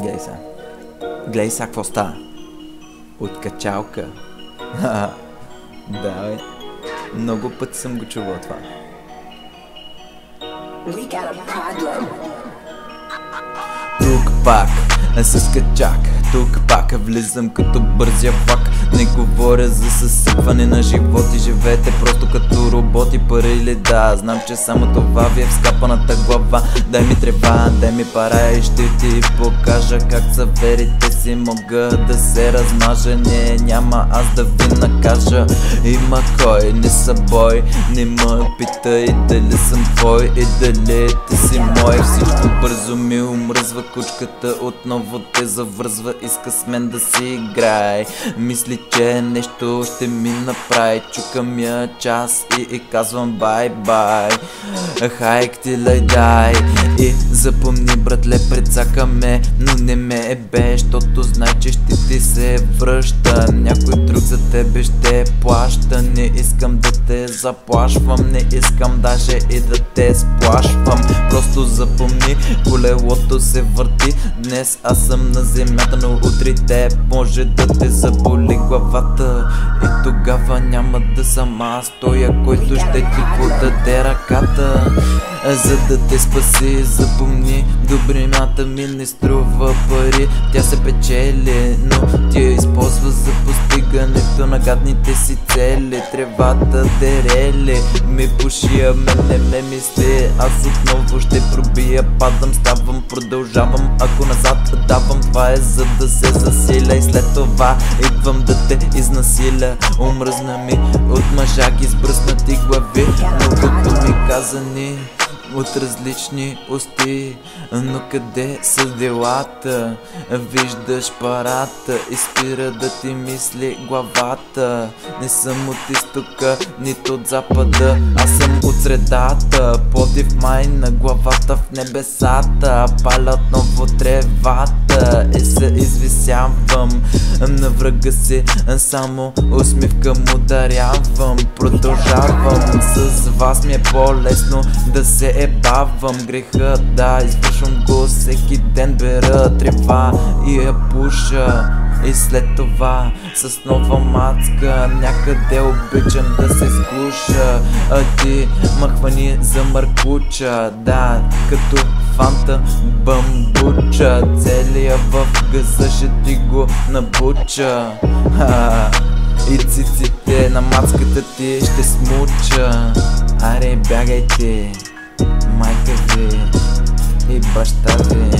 Гледай сега. Гледай сега какво става. От качалка. Да, бе. Много пъти съм го чувал това. Тук пак с качак, тук пак влизам като бързия влак. Не говоря за съсипване на животи, живеете просто като роботи. Пари или да, знам, че само това ви е в скапаната глава. Дай ми трева, дай ми пара и ще ти покажа как са верите си. Мога да се размажа, не, няма аз да ви накажа. Има кой, не са бой, не ме питай дали съм твой и дали ти си мой. Всичко бързо ми умръзва, кучката отново те завързва. Иска с мен да си играй, мисли, че нещо ще ми направи. Чукам я час и казвам бай-бай. Хайк ти лайдай. И запомни, братле, предсакаме, но не ме ебе, щото знай, че ще ти се връща. Някой друг за тебе ще плаща. Не искам да те заплашвам, не искам даже и да те сплашвам. Просто запомни, колелото се върти. Днес аз съм на земята, но утре те може да те заболи главата. И тогава няма да съм аз тоя, който ще ти подаде ръката. За да те спаси, запомни, добрината ми не струва пари. Тя се печели, но ти я използва за постигането на гадните си цели. Тревата дерели ми пушия, мене ме мисли. Аз отново ще пробия, падам, ставам, продължавам. Ако назад давам, това е за да се засиля. И след това идвам да те изнасиля. Омръзна ми от мъжаки с бръснати глави, многото ми казани от различни усти. Но къде са делата? Виждаш парата и спира да ти мисли главата. Не съм от изтока, нито от запада, аз съм от средата. Подив май на главата в небесата. Паля отново тревата и се извисявам на врага си, само усмивка му дарявам. Продължавам, с вас ми е по-лесно да се ебавам. Греха, да, извършвам го всеки ден. Бера трева и я пуша. И след това с нова мацка някъде обичам да се скуша. А ти махвани за маркуча, да, като фанта бамбуча. Целия в газа ще ти го набуча. И циците на мацката ти ще смуча. Аре, бягайте, майка ви и баща ви.